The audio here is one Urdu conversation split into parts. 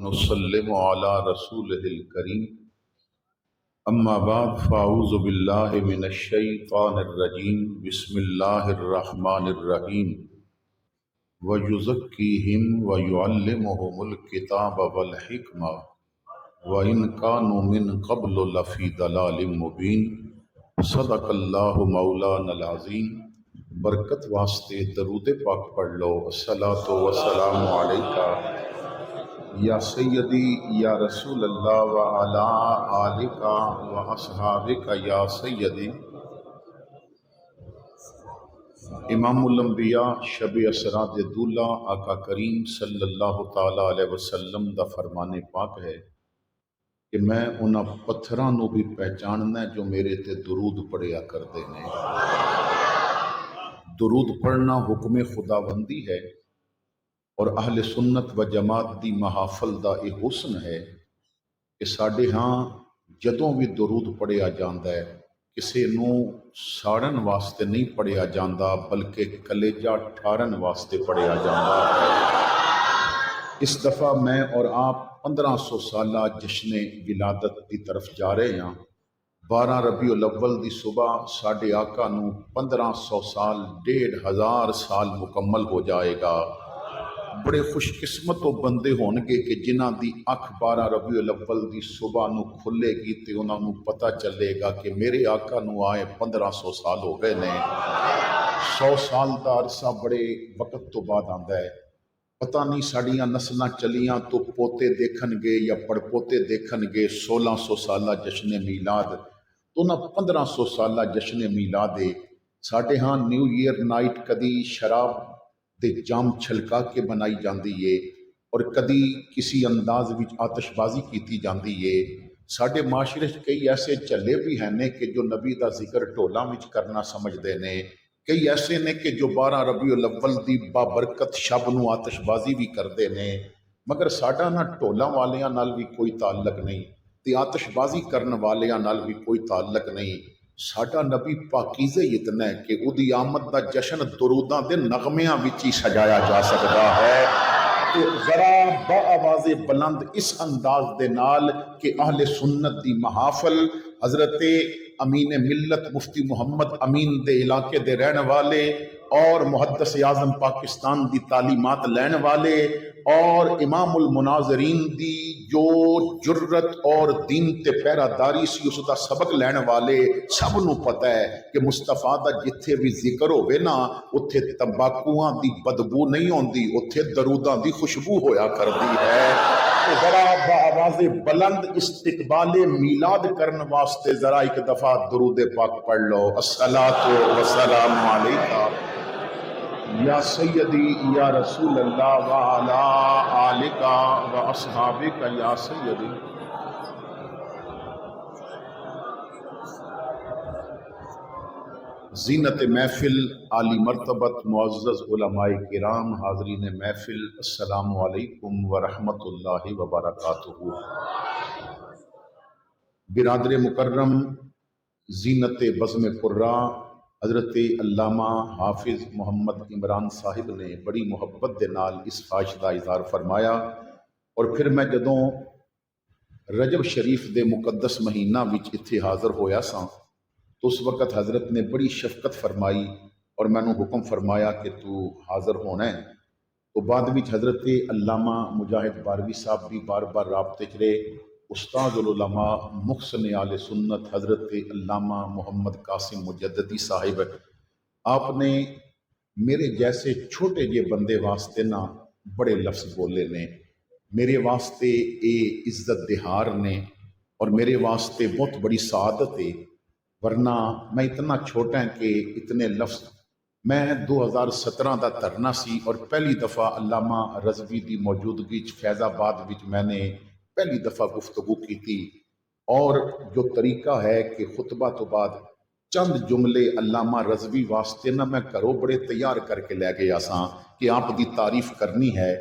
ونسلم علی رسولہ الکریم اما بعد فاعوذ باللہ من الشیطان الرجیم بسم اللہ الرحمن الرحیم ویزکیہم ویعلمہم الکتاب والحکمہ وَإِن كَانُوا مِن قَبْلُ لَفِي ضَلَالٍ مُبِينٍ صدق اللہ مولانا العظیم۔ برکت واسطے درود پاک پڑھ لو۔ الصلاۃ والسلام علیکہ یا سیدی یا رسول اللہ وعلی آلکہ واصحابکہ یا سیدی۔ امام الانبیاء شب اسراء دولہ آقا کریم صلی اللہ تعالی علیہ وسلم دا فرمان پاک ہے کہ میں انہاں پتھراں نو بھی پہچاننا ہے جو میرے تے درود پڑھیا کردے نے۔ درود پڑھنا حکم خداوندی ہے اور اہل سنت و جماعت دی محافل دا یہ حسن ہے کہ ساڈے ہاں جدوں بھی درود پڑھیا جاندا ہے کسے نو ساڑن واسطے نہیں پڑھیا جاندا بلکہ کلیجہ ٹھارن واسطے پڑھیا جاندا ہے۔ اس دفعہ میں اور آپ 1500 سالہ جشن ولادت کی طرف جا رہے ہیں۔ 12 ربیع الاول دی صبح ساڈے آقا نو 1500 سال 1500 سال مکمل ہو جائے گا۔ بڑے خوش قسمت و بندے ہون گے کہ جنہاں دی اکھ 12 ربیع الاول دی صبح نو کھلے گی تے انہاں نو پتہ چلے گا کہ میرے آقا نو آئے 1500 سال ہو گئے نے۔ 100 سال دا عرصہ بڑے وقت تو بعد آندا ہے۔ پتہ نہیں ساڑیاں نسلاں چلیاں تو پوتے دیکھن گے یا پڑپوتے دیکھن گے 1600 سالہ جشن میلاد تو نہ 1500 سالہ جشن میلاد ہے۔ ساڑھے ہاں نیو ایئر نائٹ کدی شراب دے جام چھلکا کے بنائی جاندی ہے اور کدی کسی انداز وچ آتش بازی کیتی جاندی ہے۔ ساڑھے معاشرے کئی ایسے چلے بھی ہیں نے کہ جو نبی دا ذکر ٹولاں وچ کرنا سمجھ دے نے، کئی ایسے نے کہ جو 12 ربیع الاول دی بابرکت شب نو آتش بازی بھی کردے نے، مگر ساڈا نہ ٹولاں والیاں نال بھی کوئی تعلق نہیں تے آتش بازی کرن والیاں نال بھی کوئی تعلق نہیں۔ ساڈا نبی پاکیزے اتنا ہے کہ اودی آمد دا جشن دروداں دے نغمیاں وچ ہی سجایا جا سکدا ہے۔ تو ذرا با آواز بلند اس انداز دے نال کہ اہل سنت دی محافل حضرت امین ملت مفتی محمد امین دے علاقے دے رہن والے اور محدث اعظم پاکستان دی تعلیمات لین والے اور امام المناظرین دی جو جرت اور دین تے پیرا داری سی اس دا سبق لین والے سب نو پتہ ہے کہ مصطفیٰ دا جتھے بھی ذکر ہوئے نا اتھے تمباکوਆਂ دی بدبو نہیں ہوندی، اتھے دروداں دی خوشبو ہویا کردی ہے۔ ذرا بآواز بلند استقبال میلاد کرن واسطے ذرا ایک دفعہ درود پاک پڑھ لو۔ الصلاۃ والسلام علیکہ یا سیدی یا رسول اللہ وعلی آلکہ واصحابکہ یا سیدی۔ زینت محفل عالی مرتبت معزز علماء کرام حاضرین محفل السلام علیکم ورحمۃ اللہ وبرکاتہ۔ برادر مکرم زینت بزم قرہ حضرت علامہ حافظ محمد عمران صاحب نے بڑی محبت دے نال اس خواہش دا اظہار فرمایا، اور پھر میں جدوں رجب شریف دے مقدس مہینہ وچ اتھے حاضر ہویا ساں تو اس وقت حضرت نے بڑی شفقت فرمائی اور میں نے حکم فرمایا کہ تو حاضر ہونا ہے۔ تو بعد وچ حضرت علامہ مجاہد باروی صاحب بھی بار بار رابطے چ رہے، استاد العلماء محسن آل سنت حضرت علامہ محمد قاسم مجددی صاحب، آپ نے میرے جیسے چھوٹے جے بندے واسطے نا بڑے لفظ بولے نے، میرے واسطے اے عزت دہار نے اور میرے واسطے بہت بڑی سعادت ہے، ورنہ میں اتنا چھوٹا ہے کہ اتنے لفظ میں 2017 دا ترنا سی اور پہلی دفعہ علامہ رضوی دی موجودگی فیض آباد وچ میں نے پہلی دفعہ گفتگو کی تھی، اور جو طریقہ ہے کہ خطبہ تو بعد چند جملے علامہ رضوی واسطے نہ میں گھروں بڑے تیار کر کے لے گیا ساں کہ آپ دی تعریف کرنی ہے۔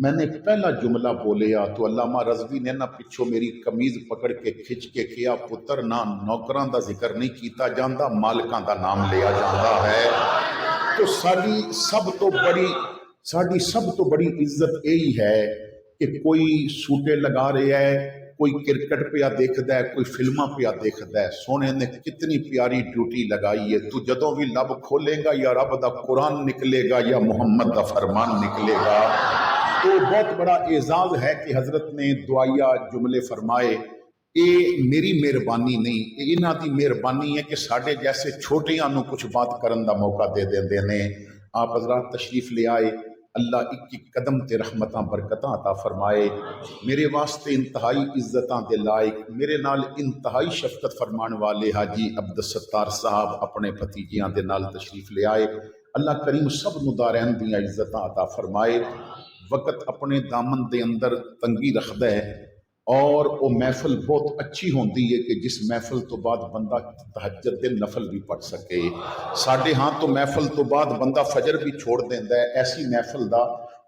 میں نے پہلا جملہ بولیا تو علامہ رضوی نے نہ پچھو میری قمیض پکڑ کے کھچ کے کیا، پتر نہ نوکراں دا ذکر نہیں کیتا جاندا، مالکاں دا نام لیا جاندا ہے۔ تو ساڈی سب تو بڑی عزت یہی ہے کہ کوئی سوٹے لگا رہا ہے، کوئی کرکٹ پہ دیکھتا ہے، کوئی فلماں پہ دیکھتا ہے. سونے نے کتنی پیاری ڈیوٹی لگائی ہے. تو جدوں بھی لب کھولے گا یا رب دا قرآن نکلے گا یا محمد دا فرمان نکلے گا. تو بہت بڑا اعزاز ہے کہ حضرت نے دعائیا جملے فرمائے. یہ میری مہربانی نہیں، یہ انہاں دی مہربانی ہے کہ ساڈے جیسے چھوٹیاں نو کچھ بات کرن دا موقع دے دیندے نے. آپ حضرات تشریف لے آئے. اللہ ایک ایک قدم تے رحمتاں برکتاں عطا فرمائے. میرے واسطے انتہائی عزتاں دے لائق، میرے نال انتہائی شفقت فرمان والے حاجی عبدالستار صاحب اپنے بھتیجیاں دے نال تشریف لے آئے. اللہ کریم سب نو دارین دیاں عزتاں عطا فرمائے. وقت اپنے دامن دے اندر تنگی رکھدا ہے اور وہ محفل بہت اچھی ہوندی ہے کہ جس محفل تو بعد بندہ تہجد دے نفل بھی پڑھ سکے. ساڈے ہاں تو محفل تو بعد بندہ فجر بھی چھوڑ دیندا ہے. ایسی محفل دا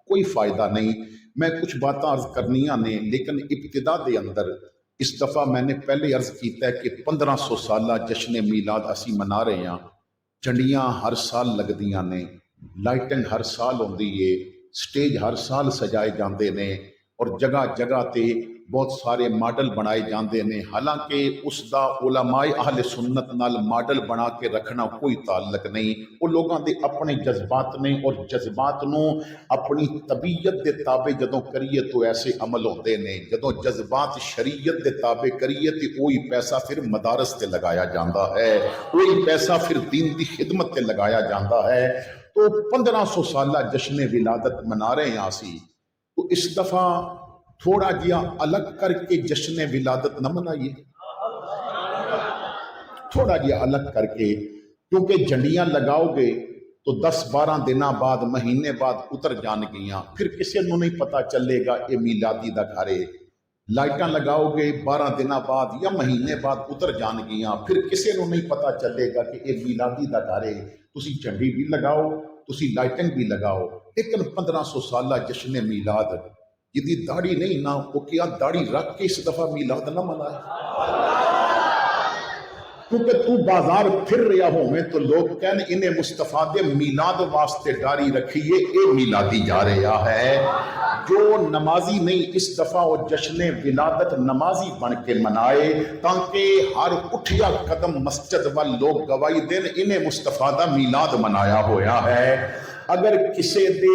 کوئی فائدہ نہیں. میں کچھ باتاں عرض کرنیاں نے، لیکن ابتدا دے اندر اس دفعہ میں نے پہلے عرض کیتا ہے کہ 1500 سالہ جشن میلاد اسی منا رہے ہیں. جھنڈیاں ہر سال لگدیاں نے، لائٹنگ ہر سال ہوندی ہے، سٹیج ہر سال سجائے جاندے نے اور جگہ جگہ تے بہت سارے ماڈل بنائے جاندے نے. حالانکہ اس دا علماء اہل سنت نال ماڈل بنا کے رکھنا کوئی تعلق نہیں. وہ لوگاں دے اپنے جذبات نے اور جذبات نو اپنی طبیعت دے تابع جدوں کریے تو ایسے عمل ہوندے نے. جدوں جذبات شریعت دے تابع کریے تے وہی پیسہ پھر مدارس تے لگایا جاندا ہے، وہی پیسہ پھر دین دی خدمت تے لگایا جاندا ہے. تو 1500 سالہ جشن ولادت منا رہے ہیں اسی. تو اس دفعہ تھوڑا جیا الگ کر کے جشن ولادت نہ منائیے، تھوڑا جیا الگ کر کے، کیونکہ جھنڈیاں لگاؤ گے تو 10-12 دنوں بعد، مہینے بعد اتر جان گیاں، پھر کسی نو نہیں پتا چلے گا یہ میلادی دا گھر ہے. لائٹاں لگاؤ گے 12 دنوں بعد یا مہینے بعد اتر جان گیاں، پھر کسی نو نہیں پتا چلے گا کہ یہ میلادی دا گھر ہے. تسی جھنڈی بھی لگاؤ، تسی لائٹنگ بھی لگاؤ، لیکن 1500 سالہ جشن میلاد جدی داڑھی نہیں نہ، وہ کیا داڑھی رکھ کے اس دفعہ میلاد نہ منائے؟ کیونکہ تو بازار پھر رہا ہوں میں تو لوگ کہنے انہیں مصطفیٰ دے میلاد واسطے داڑھی رکھیے، اے میلادی جا رہا ہے. جو نمازی نہیں اس دفعہ وہ جشن ولادت نمازی بن کے منائے تاکہ ہر اٹھیا قدم مسجد وال لوگ گواہی دین انہیں مصطفیٰ دا میلاد منایا ہویا ہے. اگر کسے دے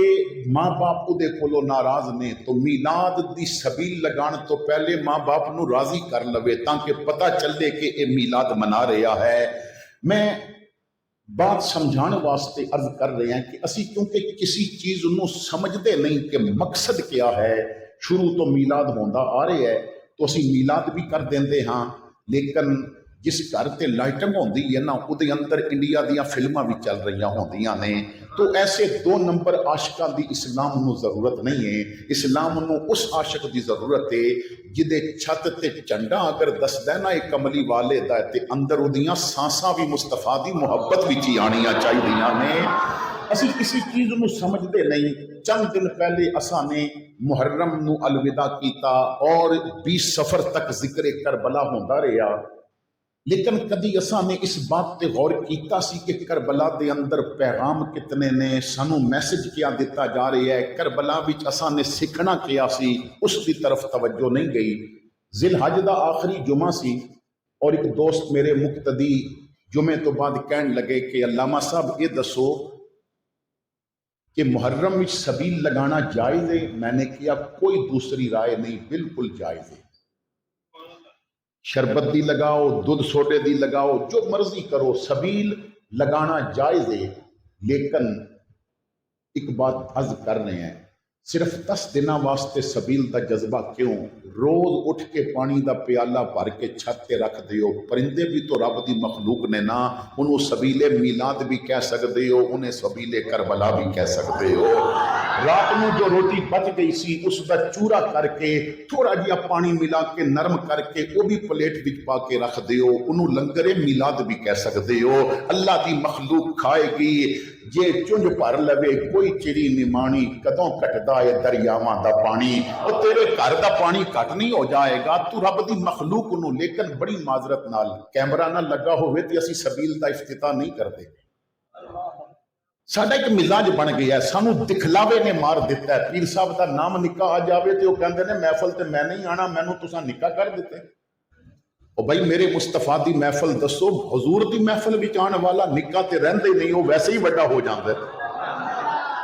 ماں باپ دے کولو ناراض نے تو میلاد دی سبیل لگان تو پہلے ماں باپ نو راضی کر لوے تاکہ پتہ چلے کہ اے میلاد منا رہا ہے. میں بات سمجھانے واسطے عرض کر رہے ہیں کہ اسی کیونکہ کسی چیز نو سمجھتے نہیں کہ مقصد کیا ہے. شروع تو میلاد ہوندا آ رہے ہے تو اسی میلاد بھی کر دیندے ہاں، لیکن جس گھر تے لائٹنگ ہوندی ہے نا وہ دے اندر انڈیا دیاں فلماں بھی چل رہی ہوندیاں نے. تو ایسے 2 نمبر عاشقاں دی اسلام نو ضرورت نہیں ہے. اسلام نو اس عاشق دی ضرورت ہے جدے چھت تے جھنڈا اگر دسدا نا ایک کملی والے دا تے اندر اودیاں سانساں بھی مصطفیٰ دی محبت وچ ہی آنیاں چاہیدیاں نے. اسی کسی چیز نو سمجھدے نہیں. چند دن پہلے اساں نے محرم نو الوداع کیتا اور 20 صفر تک ذکر کربلا ہوندا رہیا، لیکن کدی اساں نے اس بات تے غور کیتا سی کہ کربلا دے اندر پیغام کتنے نے، سانو میسج کیا دیتا جا رہا ہے، کربلا وچ اساں نے سکھنا کیا سی، اس دی طرف توجہ نہیں گئی. ذی الحج دا آخری جمعہ سی اور ایک دوست میرے مقتدی جمعے تو بعد کہن لگے کہ علامہ صاحب یہ دسو کہ محرم وچ سبیل لگانا جائز ہے؟ میں نے کیا کوئی دوسری رائے نہیں، بالکل جائز ہے. شربت دی لگاؤ، دودھ سوڈے دی لگاؤ، جو مرضی کرو، سبیل لگانا جائز ہے. لیکن ایک بات عرض کر رہے ہیں، صرف 10 دنوں واسطے سبیل دا جذبہ کیوں؟ روز اٹھ کے پانی دا پیالہ بھر کے چھت تے رکھ دیو. پرندے بھی تو رب دی مخلوق نے نا، انہوں سبیل میلاد بھی کہہ سکتے ہو، انہیں سبیل کربلا بھی کہہ سکتے ہو. رات میں جو روٹی بچ گئی سی اس دا چورا کر کے تھوڑا جہا پانی ملا کے نرم کر کے وہ بھی پلیٹ وچ پا کے رکھ دیو، انہوں لنگر میلاد بھی کہہ سکتے ہو. اللہ دی مخلوق کھائے گی جے چنج بھر لوے کوئی چڑی نمانی، کدوں کٹدا ہے دریاواں دا پانی. اور تیرے گھر دا پانی کٹ نہیں ہو جائے گا تو رب دی مخلوق نو. لیکن بڑی معذرت نال کیمرہ نہ لگا ہوئے تے اسی سبیل دا افتتاح نہیں کرتے. ਸਾਡਾ ਇੱਕ ਮਿਜ਼ਾਜ ਬਣ ਗਿਆ, ਸਾਨੂੰ ਦਿਖਲਾਵੇ ਨੇ ਮਾਰ ਦਿੱਤਾ ਹੈ। ਪੀਰ ਸਾਹਿਬ ਦਾ ਨਾਮ ਨਿੱਕਾ ਆ ਜਾਵੇ ਤੇ ਉਹ ਕਹਿੰਦੇ ਨੇ ਮਹਿਫਲ ਤੇ ਮੈਂ ਨਹੀਂ ਆਣਾ, ਮੈਨੂੰ ਤੁਸੀਂ ਨਿੱਕਾ ਕਰ ਦਿੱਤੇ। ਉਹ ਬਈ ਮੇਰੇ ਮੁਸਤਫਾ ਦੀ ਮਹਿਫਲ ਦੱਸੋ, ਹਜ਼ੂਰ ਦੀ ਮਹਿਫਲ ਵਿੱਚ ਆਉਣ ਵਾਲਾ ਨਿੱਕਾ ਤੇ ਰਹਿੰਦੇ ਨਹੀਂ, ਉਹ ਵੈਸੇ ਹੀ ਵੱਡਾ ਹੋ ਜਾਂਦਾ ਹੈ।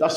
10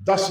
10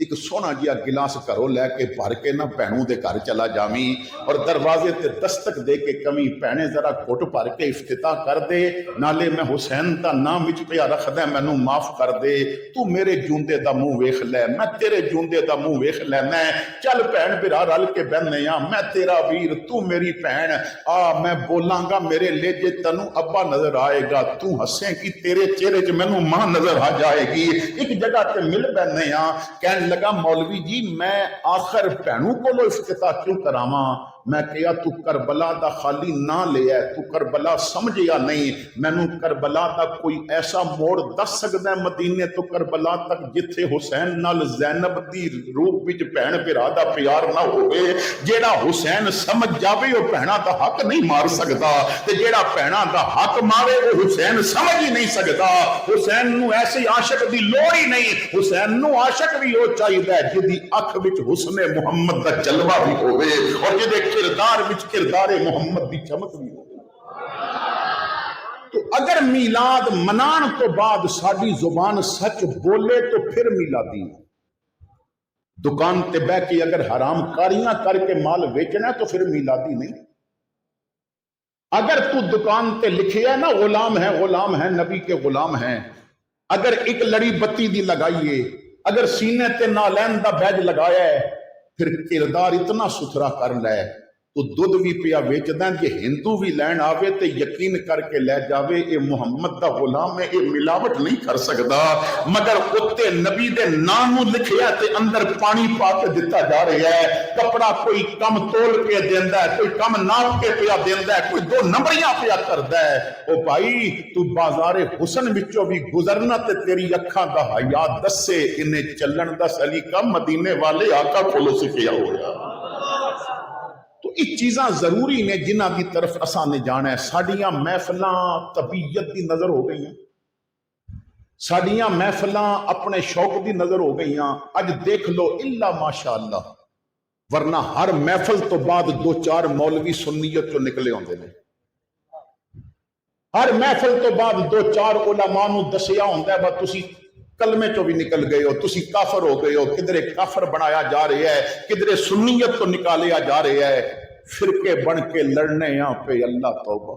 ایک سونا جہا گلاس گھروں لے کے بھر کے نہ بھینوں دے گھر چلا جاویں اور دروازے تے دستک دے کے کمی بھینے ذرا گھٹ بھر کے افتتاح کر دے نالے میں حسین دا نام وچ پیا رکھدا مینوں معاف کر دے تو میرے جوندے دا منہ ویکھ لے میں تیرے جوندے دا منہ ویکھ لینا چل بھین بھرا رل کے بہنے ہاں میں تیرا ویر تو میری بھین آ میں بولاں گا میرے لہجے تینوں ابا نظر آئے گا تو ہسیں کی تیرے چہرے چ مینوں ماں نظر آ جائے گی ایک جگہ تے مل بہنے ہاں کہنے لگا مولوی جی میں آخر بہنوں کو لو افتتاح کیوں کراواں میں کہیا تو کربلا دا خالی نہ لیا تو کربلا سمجھیا نہیں مینوں کربلا دا کوئی ایسا موڑ دس سکدا ہے مدینے تو کربلا تک جتھے حسین نال زینب دی روپ وچ بہن بھرا دا پیار نہ ہوئے جیڑا حسین سمجھ جاوے وہ بہنا دا حق نہیں مار سکدا تے جیڑا بہنا دا حق مارے وہ حسین سمجھ ہی نہیں سکدا حسین نو ایسے عاشق دی لوڑ ہی نہیں حسین نو عاشق بھی ہو چاہیے جدی اکھ وچ حسن محمد دا جلوہ بھی ہوئے اور جدے کردار وچ کردار محمد دی چمک بھی ہوئے تو اگر میلاد منان تو بعد ساڈی زبان سچ بولے تو پھر میلادی دکان تے بہ کے اگر حرام کاریاں کر کے مال بیچنا تو پھر میلادی نہیں اگر تو دکان تے لکھے ہے نا غلام ہے نبی کے غلام ہیں اگر ایک لڑی بتی دی لگائیے اگر سینے تے نالین دا بیج لگایا ہے پھر کردار اتنا ستھرا کر لے تو دودھ بھی پیا ویچ دیں کہ ہندو بھی لین آوے تے یقین کر کے لے جاوے اے محمد دا غلام ہے اے ملاوٹ نہیں کر سکدا مگر اتے نبی دے ناموں لکھیا تے اندر پانی پا کے دیتا جا رہا ہے کپڑا کوئی کم تول کے دیندا ہے کوئی کم ناپ کے پیا دیندا ہے کوئی دو نمبریاں پیا کردا ہے او بھائی تو بازار حسن وچوں بھی گزرنا تے تیری اکھاں دا حیا دسے انہیں چلن دا سلیقہ مدینے والے آقا کولوں سکھیا ہویا تو یہ چیزاں ضروری نے جنہ کی طرف اساں نے جانا ہے ساڑیاں محفلاں طبیعت دی نظر ہو گئی ہیں ساڑیاں محفلاں اپنے شوق دی نظر ہو گئی ہیں اج دیکھ لو الا ماشاءاللہ ورنہ ہر محفل تو بعد دو چار مولوی سنیت جو نکلے ہوندے نے ہر محفل تو بعد دو چار علماء نو دسیا ہوندا ہے با تسی کلمے چو بھی نکل گئے ہو تسی کافر ہو گئے ہو کدھرے کافر بنایا جا رہا ہے کدھرے سنیت کو نکالیا جا رہا ہے فرقے بن کے لڑنے یہاں پہ اللہ توبہ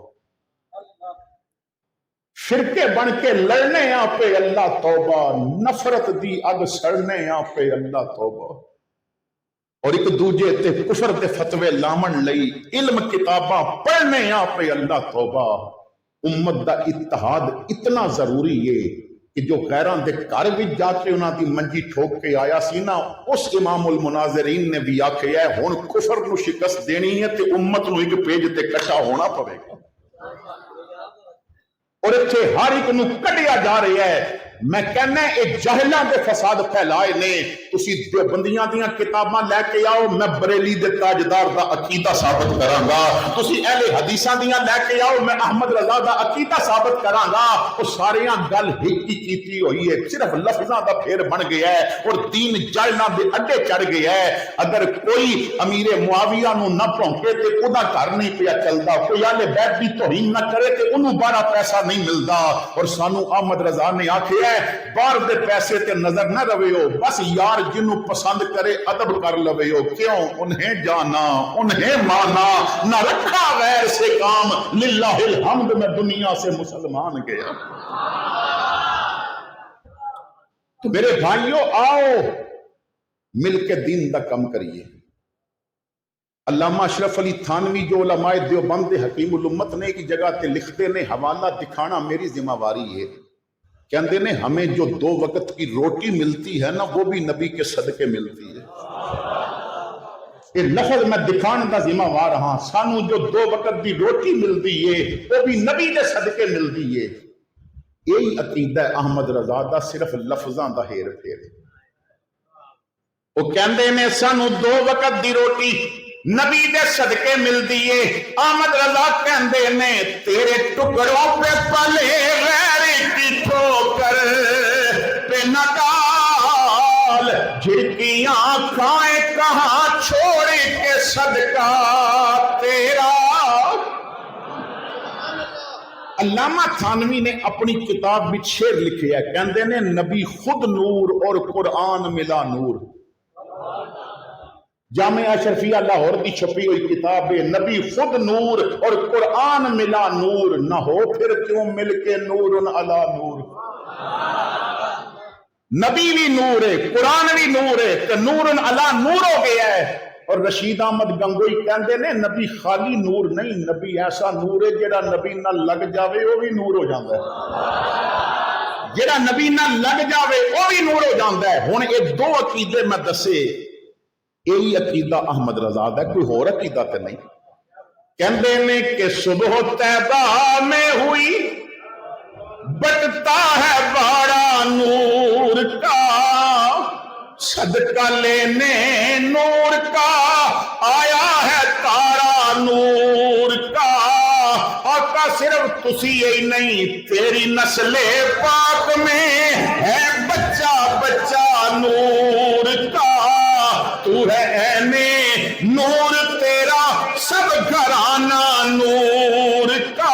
فرقے بن کے لڑنے یہاں پہ اللہ توبہ نفرت دی اگ سڑنے یہاں پہ اللہ توبہ اور ایک دوجے تے کفر تے فتوے لامن لئی علم کتاباں پڑھنے یہاں پہ اللہ توبہ امت دا اتحاد اتنا ضروری ہے کہ جو غیران دے گھر وچ جا کے انہاں دی منجی ٹھوک کے آیا سی نا اس امام المناظرین نے بھی آکھیا ہے ہن کفر نو شکست دینی ہے تے امت نو ایک پیج تے کٹا ہونا پوے گا اور اتھے ہر ایک نو کٹیا جا رہا ہے میں کہنا اے جہلاں دے فساد پھیلائے نے تسی دیوبندیاں دیاں کتاباں لے کے آؤ میں بریلی دے تاجدار دا عقیدہ ثابت کراں گا تسی اہل حدیثاں دیاں لے کے آؤ میں احمد رضا دا عقیدہ ثابت کراں گا او ساریاں گل ایک ہی کیتی ہوئی ہے صرف لفظاں دا پھیر بن گیا ہے اور دین جہلاں دے اڈے چڑھ گیا ہے اگر کوئی امیر معاویہ نو نہ پھونکے تے اودا گھر نہیں پیا چلدا کوئی اہل بیت دی توہین نہ کرے تے اونوں بارا پیسہ نہیں ملدا اور سانو احمد رضا نے آکھیا باہر دے پیسے تے نظر نہ روے ہو بس یار جنوں پسند کرے ادب کر لوے ہو کیوں انہیں جانا انہیں مانا نہ رکھا غیر سے کام للہ الحمد میں دنیا سے مسلمان گیا تو میرے بھائیوں آؤ مل کے دین دا کم کریے علامہ اشرف علی تھانوی جو علماء دیوبند حکیم الامت نے ایک جگہ تے لکھتے نے حوالہ دکھانا میری ذمہ واری ہے کہندے نے ہمیں جو دو وقت کی روٹی ملتی ہے نا وہ بھی نبی کے صدقے ملتی ہے یہ لفظ میں دکھان دا ذمہ وار ہاں سانو جو دو وقت دی روٹی ملتی ہے وہ بھی نبی کے صدقے ملتی ہے یہی عقیدہ ہے احمد رضا دا صرف لفظاں دا ہیر پھیر وہ کہندے نے سانو دو وقت دی روٹی نبی دے صدقے ملتی ہے احمد رضا کہندے نے تیرے ٹکڑوں پہ پلے غیر کی ٹھوکر پہ نہ ڈال جھڑکیاں کھائیں کہاں چھوڑ کے صدقہ تیرا علامہ تھانوی نے اپنی کتاب میں شعر لکھے ہے، کہندے نے نبی خود نور اور قرآن ملا نور۔ جامعہ اشرفیہ لاہور کی چھپی ہوئی کتاب ہے، نبی خود نور اور قرآن ملا نور، نہ ہو پھر کیوں مل کے نور علی نور۔ نبی بھی نور ہے، قرآن بھی نور ہے، تو نور علی نور ہو گیا ہے۔ اور رشید احمد گنگوئی کہندے نے نبی خالی نور نہیں، نبی ایسا نور ہے جڑا نبی نہ لگ جاوے وہ بھی نور ہو جاتا ہے، جڑا نبی نہ لگ جاوے وہ بھی نور ہو جاتا ہے۔ ہن یہ دو عقیدے میں دسے، یہی عقیدہ احمد رضا دا، کوئی اور عقیدہ تے نہیں۔ کہندے نے کہ صبح طیبہ میں ہوئی بٹتا ہے باڑا نور کا، صدقہ لینے نور کا آیا ہے تارا نور کا۔ آقا صرف تسی ہی نہیں، تیری نسل پاک میں ہے بچہ بچہ نور کا۔ تو ہے عین نور تیرا سب گھرانہ نور کا،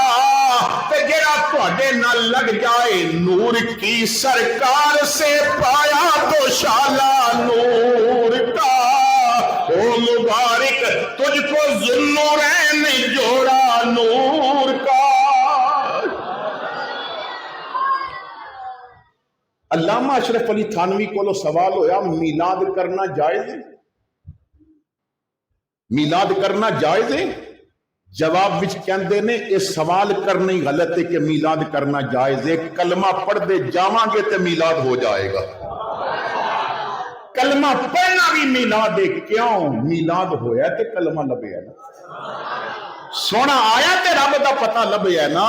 تے جڑا تواڈے نال لگ جائے نور کی سرکار سے پایا تو شالا نور کا۔ او مبارک تجھ کو ذوالنورین جوڑا نور کا۔ علامہ اشرف علی تھانوی کو سوال ہویا میلاد کرنا جائز ہے؟ میلاد کرنا جائز ہے؟ جواب وچ کہندے نے یہ سوال کرنا ہی غلط ہے کہ میلاد کرنا جائز ہے، کلمہ پڑھ دے جاواں گے تے میلاد ہو جائے گا۔ کلمہ پڑھنا بھی میلاد ہے، کیوں؟ میلاد ہویا تے کلمہ لبیا نا، سونا آیا تے رب دا پتہ لبیا نا۔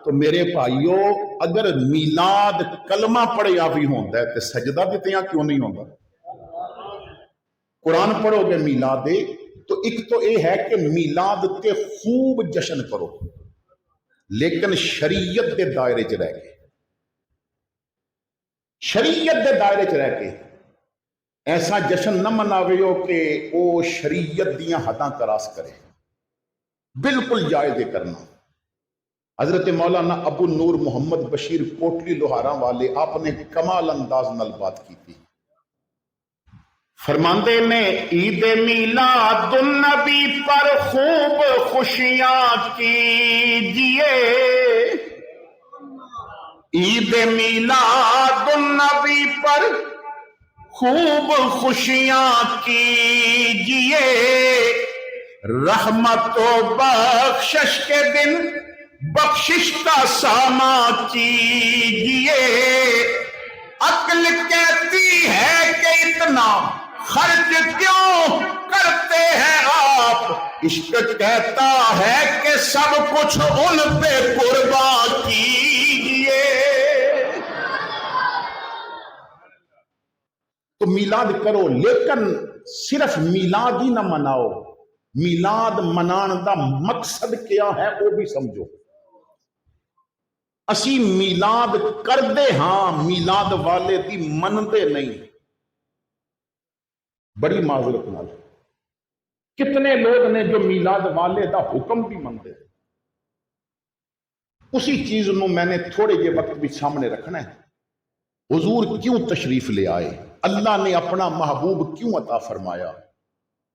تو میرے بھائیو، اگر میلاد کلمہ پڑھیا بھی ہوندا ہے تے سجدہ دیتیاں کیوں نہیں ہوندا؟ قرآن پڑھو گے میلاد ہے تو ایک تو یہ ہے کہ میلاد تے خوب جشن کرو، لیکن شریعت دے دائرے چ رہ کے، شریعت دے دائرے چ رہ کے ایسا جشن نہ مناوے ہو کہ وہ شریعت دیاں حداں کراس کرے۔ بالکل جائز ہے کرنا۔ حضرت مولانا ابو نور محمد بشیر کوٹلی لوہاراں والے آپ نے کمال انداز نال بات کی تھی، فرماندے نے عید میلاد النبی پر خوب خوشیاں کیجئے، عید میلاد النبی پر خوب خوشیاں کیجئے، رحمت و بخشش کے دن بخشش کا ساماں کیجئے۔ عقل کہتی ہے کہ اتنا خرچ کیوں کرتے ہیں آپ، عشق کہتا ہے کہ سب کچھ ان پہ قربان کیجئے۔ تو میلاد کرو، لیکن صرف میلاد ہی نہ مناؤ، میلاد منان دا مقصد کیا ہے وہ بھی سمجھو۔ اسی میلاد کردے ہاں، میلاد والے دی مندے نہیں۔ بڑی معذرت نال کتنے لوگ نے جو میلاد والے دا حکم بھی مندے۔ اسی چیز نو میں نے تھوڑے جے وقت بھی سامنے رکھنا ہے۔ حضور کیوں تشریف لے آئے؟ اللہ نے اپنا محبوب کیوں عطا فرمایا؟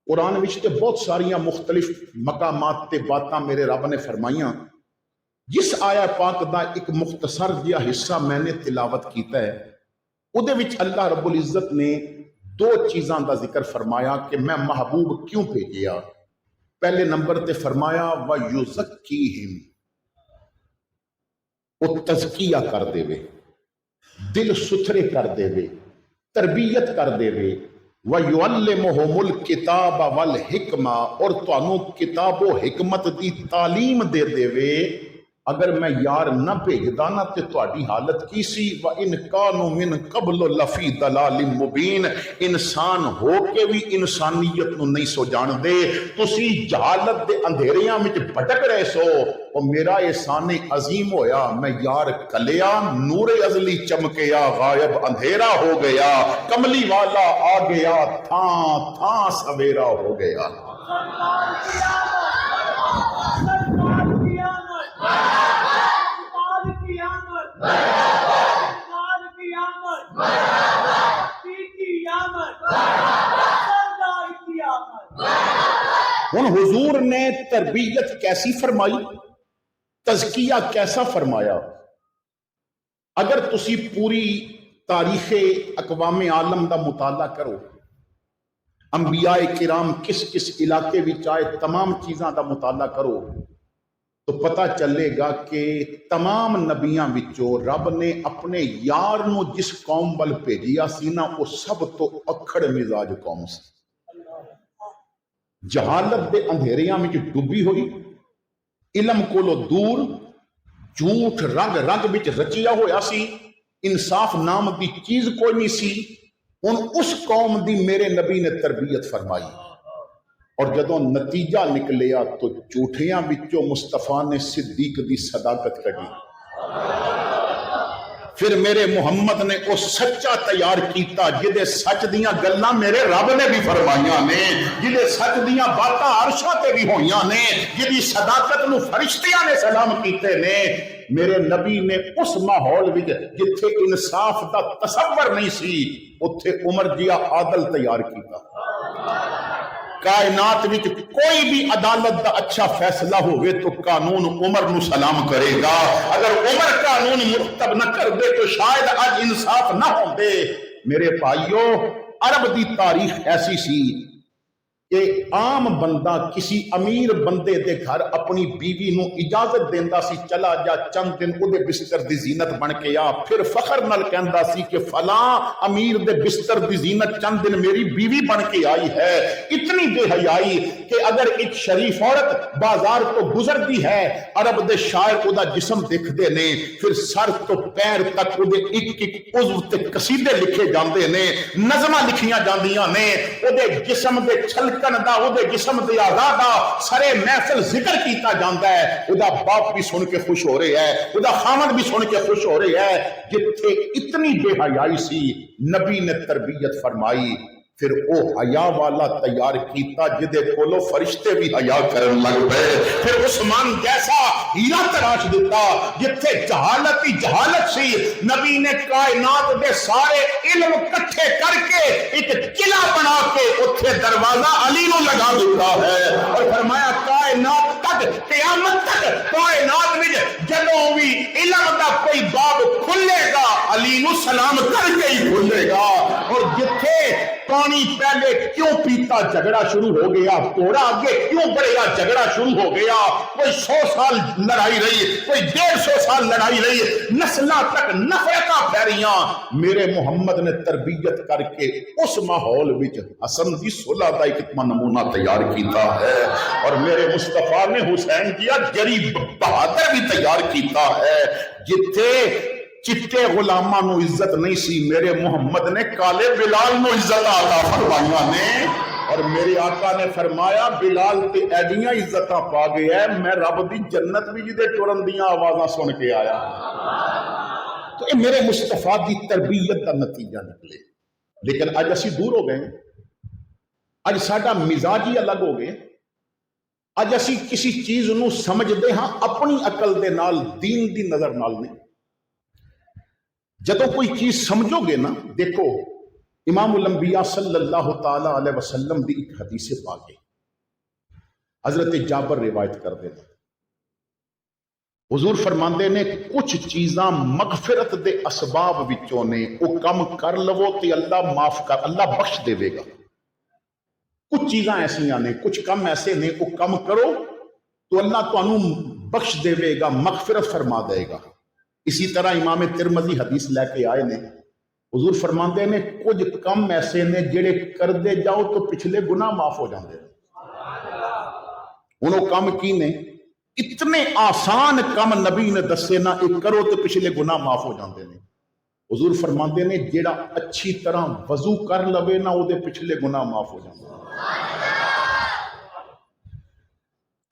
قرآن وچ تے بہت ساریاں مختلف مقامات تے باتاں میرے رب نے فرمائیاں۔ جس آیا پاک دا ایک مختصر جہا حصہ میں نے تلاوت کیتا ہے، اودے وچ اللہ رب العزت نے دو چیزاں دا ذکر فرمایا کہ میں محبوب کیوں بھیجیا۔ پہلے نمبر تے فرمایا وَيُزَكِّيهِمْ، وہ تزکیہ کر دے وے، دل ستھرے کر دے وے، تربیت کر دے وے، وَيُعَلِّمُهُمُ الْكِتَابَ وَالْحِكْمَةَ، اور تانوں کتاب و حکمت دی تعلیم دے دے وے۔ اگر میں یار نہ بھیجدا نا تے تہاڈی حالت کی سی؟ وَإِنْ كَانُوا مِنْ قَبْلُ لَفِي ضَلَالٍ مُبِينٍ، انسان ہو کے بھی انسانیت نو نہیں سو جان دے، تسی جہالت دے اندھیریاں وچ بھٹک رہے سو۔ اور میرا احسان عظیم ہویا، میں یار کلیا، نور ازلی چمکیا، غائب اندھیرا ہو گیا، کملی والا آ گیا، تھاں تھاں سویرا ہو گیا۔ حضور نے تربیت کیسی فرمائی، تزکیہ کیسا فرمایا؟ اگر تسی پوری تاریخ اقوام عالم دا مطالعہ کرو، انبیاء کرام کس کس علاقے وچ آئے، تمام چیزاں دا مطالعہ کرو تو پتہ چلے گا کہ تمام نبیاں وچوں رب نے اپنے یار نو جس قوم ول بھیجیا سی نا، وہ سب تو اکھڑ مزاج قوم سی، جہالت دے اندھیریاں وچ ڈبی ہوئی، علم کولو دور، جھوٹ رگ رگ وچ رچیا ہویا سی، انصاف نام دی چیز کوئی نہیں سی۔ ہن اس قوم دی میرے نبی نے تربیت فرمائی، اور جدوں نتیجہ نکلیا تو جھوٹیاں وچوں مصطفیٰ نے صدیق دی صداقت کڈی، پھر میرے محمد نے وہ سچا تیار کیتا جدے سچ دیاں گلاں میرے رب نے بھی فرمائیاں نے، جدے سچ دیاں باتاں عرشاں تے بھی ہوئیاں نے، جدی صداقت نو فرشتیاں نے سلام کیتے نے۔ میرے نبی نے اس ماحول وچ جتھے انصاف دا تصور نہیں سی، اتھے عمر جیا عادل تیار کیتا۔ کائنات وچ کوئی بھی عدالت دا اچھا فیصلہ ہوئے تو قانون عمر نو سلام کرے گا، اگر عمر قانون مرتب نہ کر دے تو شاید آج انصاف نہ ہوں دے۔ میرے بھائیو، عرب دی تاریخ ایسی سی کہ عام بندہ کسی امیر بندے دے گھر اپنی بیوی نو اجازت دیندا سی، چلا جا چند دن او دے بستر دی زینت بن کے آ، پھر فخر نال کہندا سی کہ فلاں امیر دے بستر دی زینت چند دن میری بیوی بن کے آئی ہے۔ اتنی بے حیائی کہ اگر ایک شریف عورت بازار تو گزرتی ہے، عرب دے شاعر او دا جسم دیکھ دے نے، پھر سر تو پیر تک او دے ایک ایک عضو تے قصیدے لکھے جاندے نے، نظماں لکھیاں جاندیاں نے، او دے جسم دے چھلکن دا، او دے جسم دے اعضاء دا سرے محفل ذکر کیتا جاندا ہے۔ او دا باپ بھی سن کے خوش ہو رہے ہے، او دا خامد بھی سن کے خوش ہو رہے ہے۔ جتھے اتنی بے حیائی سی، نبی نے تربیت فرمائی، پھر او حیا والا تیار کیتا جدے کولو فرشتے بھی حیا کرن لگ پئے، پھر عثمان جیسا ہیرا تراش دیتا۔ جتھے جہالت ہی جہالت سی، نبی نے کائنات دے سارے علم کٹھے کر کے ایک قلعہ بنا کے اتھے دروازہ علی نو لگا دیتا ہے، اور فرمایا کائنات تک، قیامت تک کائنات میں جدوں بھی علم دا کوئی باب کھلے گا علی نو سلام کر کے ہی کھلے گا۔ اور جتھے پانی پہلے کیوں پیتا جھگڑا شروع ہو گیا، توڑا آگے کیوں بڑھے گا جھگڑا شروع ہو گیا، کوئی 100 سال لڑائی رہی، کوئی 150 سال لڑائی رہی، نسلہ تک نفرتاں پھیریاں، میرے محمد نے تربیت کر کے اس ماحول وچ حسن دی صلح دا ایک نمونہ تیار کیتا ہے، اور میرے مصطفیٰ نے حسین جیا جری بہادر بھی تیار کیتا ہے۔ جتھے چٹے غلاماں نو عزت نہیں سی، میرے محمد نے کالے بلال نو عزت عطا فرمائیاں نے، اور میرے آقا نے فرمایا بلال تے ایڈیاں عزتاں پا گیا ہے، میں رب دی جنت بھی جدے ٹرن دیاں آوازاں سن کے آیا۔ تو یہ میرے مصطفیٰ دی تربیت کا نتیجہ نکلے۔ لیکن اج اسی دور ہو گئے، اج ساڈا مزاج ہی الگ ہو گئے، اج اسی کسی چیز نو سمجھ دے ہاں اپنی عقل دے نال، دین دی نظر نال نہیں۔ جدو کوئی چیز سمجھو گے نا، دیکھو امام الانبیاء صلی اللہ تعالی علیہ وسلم دی ایک حدیث پاک ہے، حضرت جابر روایت کر دیتے، حضور فرماندے نے کچھ چیزاں مغفرت دے اسباب وچوں نے، او کم کر لو تے اللہ معاف کر، اللہ بخش دے گا۔ کچھ چیزاں ایسیاں نے، کچھ کم ایسے نے، او کم کرو تو اللہ تانوں بخش دے گا، مغفرت فرما دے گا۔ اسی طرح امام ترمذی حدیث لے کے آئے نے، حضور فرماندے نے کچھ کم ایسے نے جڑے کر دے جاؤ تو پچھلے گناہ معاف ہو جاندے ہیں۔ انہوں کم کی نے، اتنے آسان کم نبی نے دسے نا، ایک کرو تو پچھلے گناہ معاف ہو جاندے ہیں۔ حضور فرماندے نے جڑا اچھی طرح وضو کر لوے نا، وہ دے پچھلے گناہ معاف ہو جاندے ہیں۔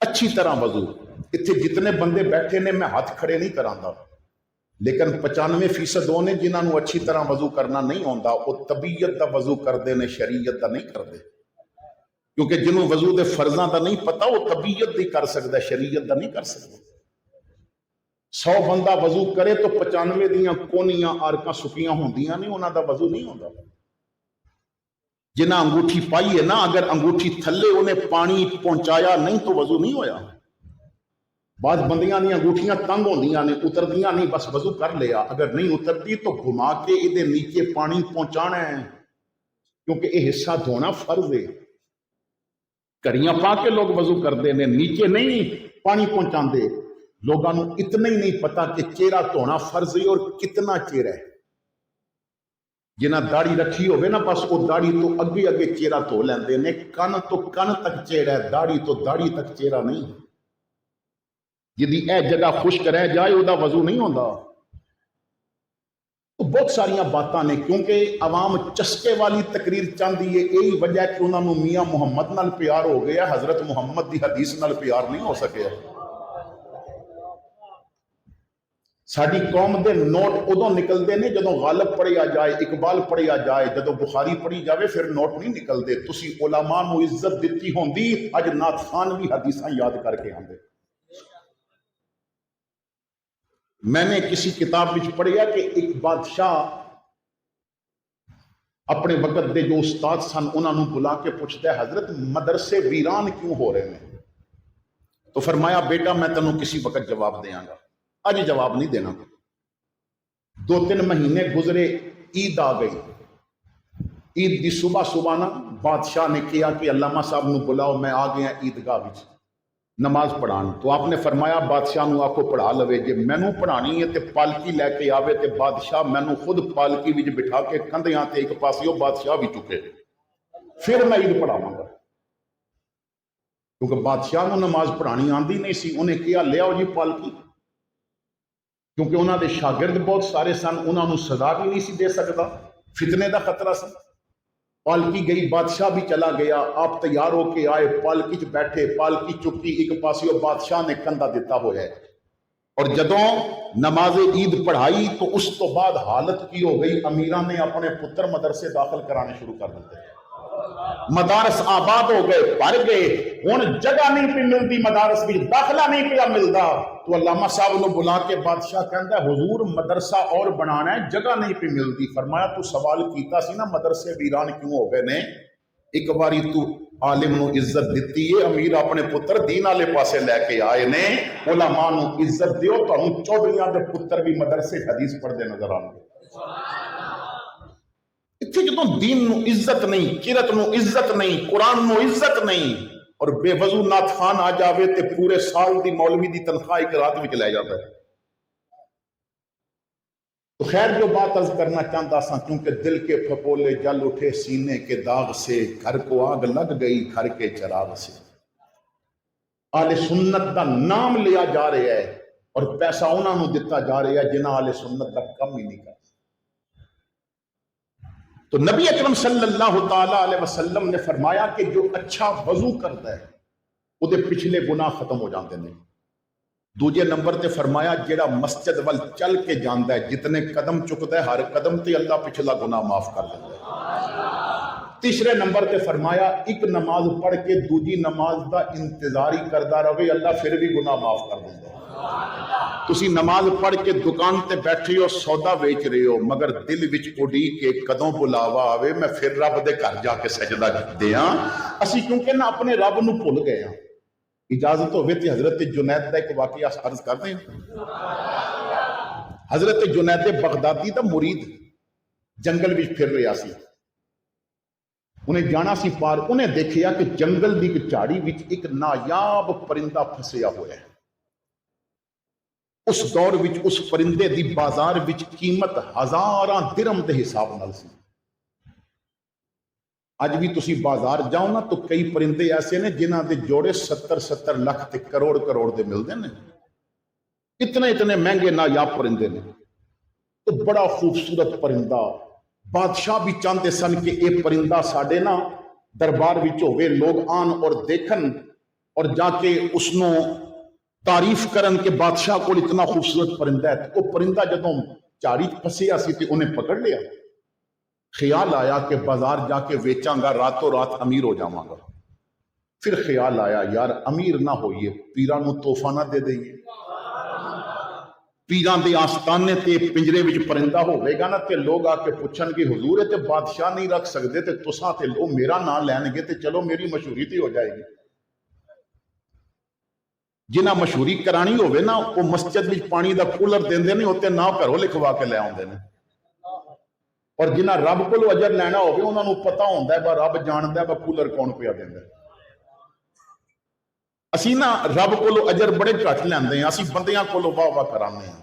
اچھی طرح وضو، اتنے جتنے بندے بیٹھے نے میں ہاتھ کھڑے نہیں کراندا، لیکن 95% وہ نے جنہاں نو اچھی طرح وضو کرنا نہیں ہوندا، وہ طبیعت دا وضو کردے نے، شریعت دا نہیں کردے، کیونکہ جنہوں وضو دے فرضاں دا نہیں پتا وہ طبیعت دی کر سکتا، شریعت دا نہیں کر سکتا۔ 100 بندہ وضو کرے تو 95 دیاں کونیاں آرکاں سکیاں ہوندیاں نہیں، انہاں دا وضو نہیں ہوندا۔ جنہیں انگوٹھی پائی ہے نا، اگر انگوٹھی تھلے انہیں پانی پہنچایا نہیں تو وضو نہیں ہویا۔ بعض بندیاں دی انگوٹھیاں تنگ ہوندیاں نے، اتردیاں نہیں، بس وضو کر لیا، اگر نہیں اترتی تو گھما کے ادھے نیچے پانی پہنچانا ہے، کیونکہ یہ حصہ دھونا فرض ہے۔ کڑیاں پا کے لوگ وضو کرتے ہیں، نیچے نہیں پانی پہنچا دے۔ لوگوں کو اتنا ہی نہیں پتا کہ چہرہ دھونا فرض ہے اور کتنا چہرہ ہے۔ جنہ داڑھی رکھی ہوئے نا، بس وہ داڑھی تو اگے اگے چہرہ دھو لیندے نے، کن تو کن تک چہرہ ہے، داڑھی تو داڑھی تک چہرہ نہیں۔ جدی اے جگہ خشک رہ جائے وہ وضو نہیں ہوتا۔ تو بہت ساریاں باتاں نے، کیونکہ عوام چسکے والی تقریر چاہتی ہے، یہی وجہ ہے کہ انہوں نے میاں محمد نال پیار ہو گیا، حضرت محمد دی حدیث نال پیار نہیں ہو سکے۔ ساری قوم دے نوٹ ادو نکلتے ہیں جدو غالب پڑھیا جائے، اقبال پڑھیا جائے، جدو بخاری پڑھی جائے، پھر نوٹ نہیں نکلتے۔ تسی علماء نو عزت دیتی ہوندی، اج نعت خان بھی حدیثاں یاد کر کے آندے۔ میں نے کسی کتاب وچ پڑھیا کہ ایک بادشاہ اپنے وقت دے جو استاد سن انہوں نے بلا کے پوچھتا ہے، حضرت مدرسے ویران کیوں ہو رہے ہیں؟ تو فرمایا، بیٹا میں تینوں کسی وقت جواب دیاں گا، اج جواب نہیں دینا۔ 2-3 مہینے گزرے، عید آ گئی۔ عید دی صبح صبح نا بادشاہ نے کیا کہ علامہ صاحب نو بلاؤ، میں آ گیا عیدگاہ وچ نماز پڑھان۔ تو آپ نے فرمایا بادشاہ نو آکو پڑھا لوے، جے مینوں پڑھانی ہے تے پالکی لے کے آوے تے بادشاہ مینوں خود پالکی وچ بٹھا کے کندھیاں تے ایک پاسیوں بادشاہ بھی چکے، پھر میں عید پڑھاواں گا۔ کیونکہ بادشاہ نو نماز پڑھانی آندی نہیں سی، انہیں کیا لے آؤ جی پالکی، کیونکہ انہوں دے شاگرد بہت سارے سن، انہوں نے سزا بھی نہیں سی دے سکتا، فتنے دا خطرہ سی۔ پالکی گئی، بادشاہ بھی چلا گیا، آپ تیار ہو کے آئے، پالکی چ بیٹھے، پالکی چکی، ایک پاسیوں بادشاہ نے کندھا دیتا ہوا ہے۔ اور جدوں نماز عید پڑھائی تو اس تو بعد حالت کی ہو گئی، امیران نے اپنے پتر مدرسے داخل کرانے شروع کر دیتے، مدارس آباد ہو گئے، بھر گئے، ہن جگہ نہیں پہ ملتی، مدارس بھی داخلہ نہیں پہ ملتا۔ تو علامہ صاحب نے بلا کے بادشاہ کہندا ہے، حضور مدرسہ اور بنانا ہے، جگہ نہیں پہ ملتی۔ فرمایا تو سوال کیتا سی نا مدرسے ویران کیوں ہو گئے نے، ایک باری تو عالم نو عزت دیتی ہے، امیر اپنے پتر دین والے پاسے لے کے آئے نے، علماء نو عزت دیو، تانوں چودھریاں دے پتر بھی مدرسے حدیث پڑھدے نظر آن گے۔ اتنے جدوں دین نو عزت نہیں، قرت نو عزت نہیں، قرآن نو عزت نہیں، اور بے وضو نعت خان آ جاوے تے پورے سال دی مولوی دی تنخواہ ایک رات وچ لے جاتا ہے۔ تو خیر جو بات عرض کرنا چاہتا سا، کیونکہ دل کے پھپولے جل اٹھے سینے کے داغ سے، گھر کو آگ لگ گئی گھر کے چراغ سے۔ اہل سنت دا نام لیا جا رہا ہے اور پیسہ انہوں نے دتا جا رہا ہے جنہاں اہل سنت دا کم ہی نہیں کرتا۔ تو نبی اکرم صلی اللہ تعالیٰ علیہ وسلم نے فرمایا کہ جو اچھا وضو کرتا ہے وہ دے پچھلے گناہ ختم ہو جاتے ہیں۔ دوجے نمبر تے فرمایا جیڑا مسجد وال چل کے جاندا ہے، جتنے قدم چکتا ہے ہر قدم تے اللہ پچھلا گناہ معاف کر دیتا ہے۔ تیسرے نمبر تے فرمایا ایک نماز پڑھ کے دوجی نماز دا انتظاری کردا رہے، اللہ پھر بھی گناہ معاف کر دیتا ہے۔ تسی نماز پڑھ کے دکان تے بیٹھے ہو، سودا بیچ رہے ہو، مگر دل وچ اڈی کے کدوں بلاوا آوے میں پھر رب دے گھر جا کے سجدہ دیاں، اسی کیونکہ نہ اپنے رب نو بھول گئے ہاں۔ اجازت ہوئے تے حضرت جنید دا ایک واقعہ عرض کر دیں۔ حضرت جنید بغدادی دا مرید جنگل وچ پھر رہا سی، انہیں جانا سی پار، انہیں دیکھیا کہ جنگل دی ایک جھاڑی وچ ایک نایاب پرندہ پھسیا ہوا ہے۔ اس دور وچ اس پرندے دی بازار وچ قیمت 1000 درہم دے حساب نال سی۔ اج بھی تسی بازار جاؤ نا تو کئی پرندے ایسے نے جنہاں دے جوڑے 70 لاکھ تے کروڑ دے ملتے ہیں، اتنے مہنگے نایاب پرندے نے۔ تو بڑا خوبصورت پرندہ، بادشاہ بھی چاہتے سن کہ یہ پرندہ ساڈے نا دربار وچ ہوئے، لوگ آن اور دیکھن اور جا کے اس نو تعریف کرن کہ بادشاہ کو اتنا خوبصورت پرندہ ہے۔ وہ پرندہ جدوں جھاڑی پھسیا سی تے انہیں پکڑ لیا، خیال آیا کہ بازار جا کے ویچاں گا، راتوں رات امیر ہو جاواں گا۔ پھر خیال آیا یار امیر نہ ہوئیے، پیراں نو تحفہ نہ دے دئیے۔ ਪੀਰਾਂ ਦੇ ਆਸਤਾਨੇ ਤੇ ਪਿੰਜਰੇ ਵਿੱਚ ਪਰਿੰਦਾ ਹੋਵੇਗਾ ਨਾ ਤੇ ਲੋਕ ਆ ਕੇ ਪੁੱਛਣਗੇ ਹੁਜ਼ੂਰ ਇਹ ਤੇ ਬਾਦਸ਼ਾਹ ਨਹੀਂ ਰੱਖ ਸਕਦੇ ਤੇ ਤੁਸਾਂ ਤੇ ਉਹ ਮੇਰਾ ਨਾਂ ਲੈਣਗੇ ਤੇ ਚਲੋ ਮੇਰੀ ਮਸ਼ਹੂਰੀ ਤੇ ਹੋ ਜਾਏਗੀ। ਜਿਨ੍ਹਾਂ ਮਸ਼ਹੂਰੀ ਕਰਾਣੀ ਹੋਵੇ ਨਾ ਉਹ ਮਸਜਿਦ ਵਿੱਚ ਪਾਣੀ ਦਾ ਕੂਲਰ ਦਿੰਦੇ ਨੇ, ਉੱਤੇ ਨਾਂ ਘਰੋਂ ਲਿਖਵਾ ਕੇ ਲੈ ਆਉਂਦੇ ਨੇ। ਔਰ ਜਿਨ੍ਹਾਂ ਰੱਬ ਕੋਲੋਂ ਅਜਰ ਲੈਣਾ ਹੋਵੇ ਉਹਨਾਂ ਨੂੰ ਪਤਾ ਹੁੰਦਾ ਹੈ ਰੱਬ ਜਾਣਦਾ ਹੈ ਕੂਲਰ ਕੌਣ ਪਿਆ ਦਿੰਦਾ। ਅਸੀਂ ਨਾ ਰੱਬ ਕੋਲੋਂ ਅਜਰ ਬੜੇ ਘੱਟ ਲੈਂਦੇ ਹਾਂ, ਅਸੀਂ ਬੰਦਿਆਂ ਕੋਲੋਂ ਵਾਹ ਵਾਹ ਕਰਾਉਂਦੇ ਹਾਂ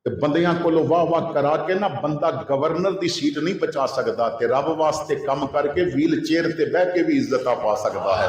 ਤੇ ਬੰਦਿਆਂ ਕੋਲੋਂ ਵਾਹ ਵਾਹ ਕਰਾ ਕੇ ਨਾ ਬੰਦਾ ਗਵਰਨਰ ਦੀ ਸੀਟ ਨਹੀਂ ਬਚਾ ਸਕਦਾ ਤੇ ਰੱਬ ਵਾਸਤੇ ਕੰਮ ਕਰਕੇ ਵੀਲ ਚੇਅਰ ਤੇ ਬਹਿ ਕੇ ਵੀ ਇੱਜ਼ਤਾਂ ਪਾ ਸਕਦਾ ਹੈ।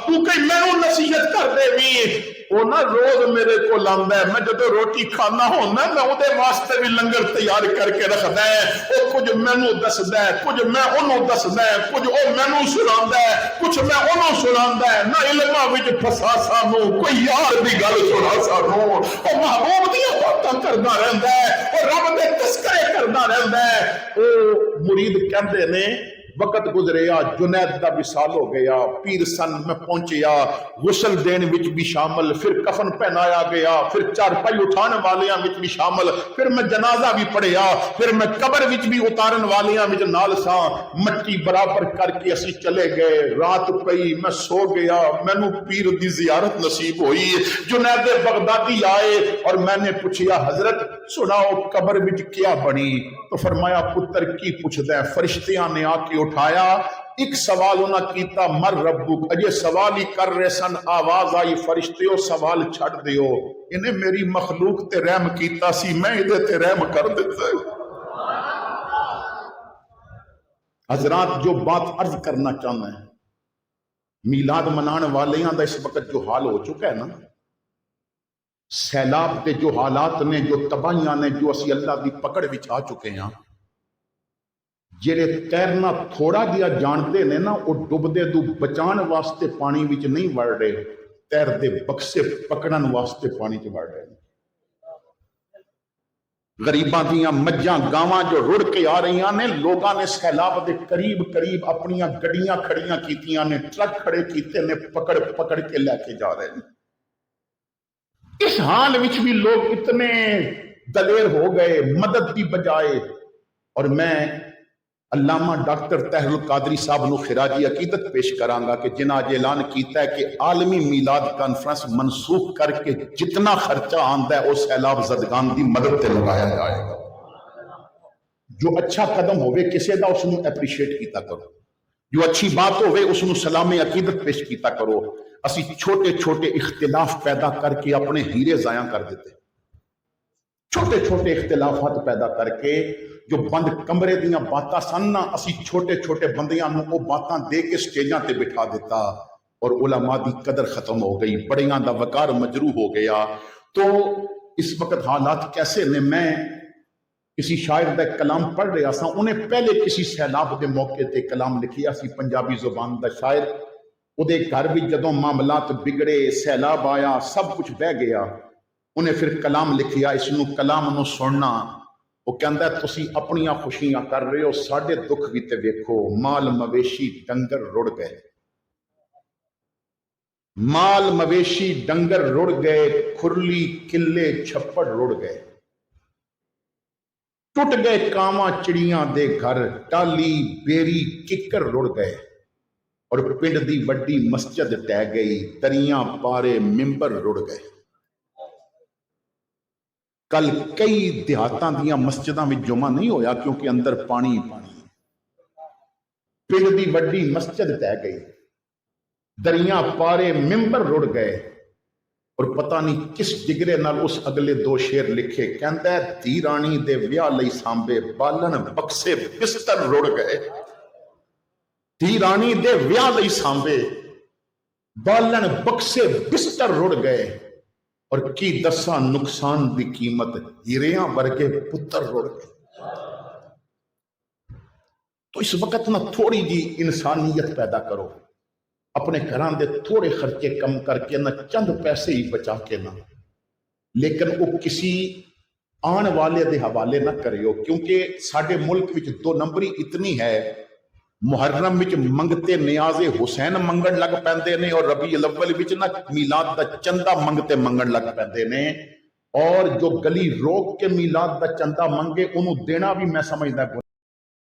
تو کوئی مینوں نصیحت کر دے وی وہ نا روز میرے کو لاندا ہے میں جب روٹی کھانا ہونا میں اودے واسطے بھی لنگر تیار کر کے رکھدا ہے او کچھ مینوں دسدا ہے کچھ میں انہوں دسدا ہے کچھ او مینوں سناوندا ہے کچھ میں انہوں سناوندا ہے نہ علماں وچ پھسا سانوں کوئی یار دی گل سنا سانوں او محبوب دی باتاں کردا رہندا ہے او رب دے تذکرے کردا رہندا ہے او مرید کہندے نے وقت گزریا جنید دا وصال ہو گیا پیر سن میں پہنچیا غسل دین وچ بھی شامل پھر کفن پہنایا گیا پھر چارپائی اٹھانے والیاں وچ بھی شامل پھر میں جنازہ بھی پڑھیا پھر میں قبر وچ بھی اتارن والیاں وچ نال ساں مٹی برابر کر کے اسی چلے گئے رات پئی میں سو گیا مینوں پیر دی زیارت نصیب ہوئی جنید بغدادی آئے اور میں نے پوچھیا حضرت سناؤ قبر وچ کیا بنی تو فرمایا پتر کی پوچھدا ہے فرشتیاں نے آ کے اٹھایا ایک سوال انہاں کیتا مر ربک اجے سوال ہی کر رہے سن آواز آئی فرشتیوں سوال چھڑ دیو انہیں میری مخلوق تے رحم کیتا سی میں ادھے تے رحم کر دیتا حضرات جو بات عرض کرنا چاہنا ہے میلاد منان والیاں دا اس وقت جو حال ہو چکا ہے نا سیلاب دے جو حالات نے جو تباہیاں نے جو اسی اللہ دی پکڑ وچ آ چکے ہیں جڑے تیرنا تھوڑا جیا جانتے نے نا وہ ڈبدے دو بچان واسطے پانی وچ نہیں وڑ رہے تیر دے بکسے پکڑن واسطے پانی چ وڑ رہے غریباں دیاں مجھاں گاواں جو رڑ کے آ رہی نے لوگاں نے سیلاب دے قریب قریب اپنی گڈیاں کھڑیاں کیتیاں نے ٹرک کھڑے کیتے نے پکڑ پکڑ کے لے کے جا رہے ہیں اس حال وچ بھی لوگ اتنے دلیر ہو گئے مدد کی بجائے اور میں علامہ ڈاکٹر طاہر القادری صاحب نو خراجی عقیدت پیش کراں گا کہ جنہاں اج اعلان کیتا ہے کہ عالمی میلاد کانفرنس منسوخ کر کے جتنا خرچہ آندا ہے وہ سیلاب زدگان دی مدد تے لگایا جائے گا جو اچھا قدم ہوئے کسے دا اس نو اپریشیٹ کیتا کرو جو اچھی بات ہوئے اس نو سلام عقیدت پیش کیتا کرو اسی چھوٹے چھوٹے اختلاف پیدا کر کے اپنے ہیرے ضائع کر دیتے چھوٹے چھوٹے اختلافات پیدا کر کے جو بند کمرے دیاں باتاں سننا اسی چھوٹے چھوٹے بندیاں نو وہ باتاں دے کے سٹیجاں تے بٹھا دیتا اور علماء دی قدر ختم ہو گئی بڑیاں دا وقار مجروح ہو گیا تو اس وقت حالات کیسے نے میں کسی شاعر دا کلام پڑھ رہا سا انہیں پہلے کسی سیلاب دے موقع تے کلام لکھیا سی پنجابی زبان دا شاعر وہ دے گھر بھی جدوں معاملات بگڑے سیلاب آیا سب کچھ بہ گیا انہیں پھر کلام لکھیا اس نو کلام نو سننا وہ کہندا ہے تسی اپنیاں خوشیاں کر رہے ہو ساڈے دکھ بھی تے ویکھو مال مویشی ڈنگر رڑ گئے مال مویشی ڈنگر رڑ گئے کھرلی قلعے چھپڑ رڑ گئے ٹوٹ گئے کاواں چڑیاں دے گھر ٹالی بیری ککر رڑ گئے اور پنڈ دی وڈی مسجد ٹہ گئی دریاں پارے ممبر رڑ گئے کل کئی دیہاتاں دیاں مسجداں میں جمعہ نہیں ہویا کیونکہ اندر پانی ہی پانی پنڈ دی وڈی مسجد ٹہ گئی دریاں پارے ممبر رڑ گئے اور پتہ نہیں کس جگرے نال اس اگلے دو شیر لکھے کہندا ہے دھی رانی دے ویاہ لئی سانبے بالن بکسے بستر رڑ گئے دھی رانی دے ویاہ لئی سانبے بالن بکسے بستر رڑ گئے اور کی دساں نقصان دی قیمت ہیریاں ورگے پتر رڑ گئے تو اس وقت نہ تھوڑی جی انسانیت پیدا کرو اپنے گھران دے تھوڑے خرچے کم کر کے نہ چند پیسے ہی بچا کے نہ لیکن وہ کسی آن والے دے حوالے نہ کریو کیونکہ ساڈے ملک وچ دو نمبری اتنی ہے محرم وچ منگتے نیاز حسین منگن لگ پیندے نے اور ربیع الاول وچ نہ میلاد دا چندہ منگتے منگن لگ پیندے نے اور جو گلی روک کے میلاد دا چندہ منگے انہوں دینا بھی میں سمجھدا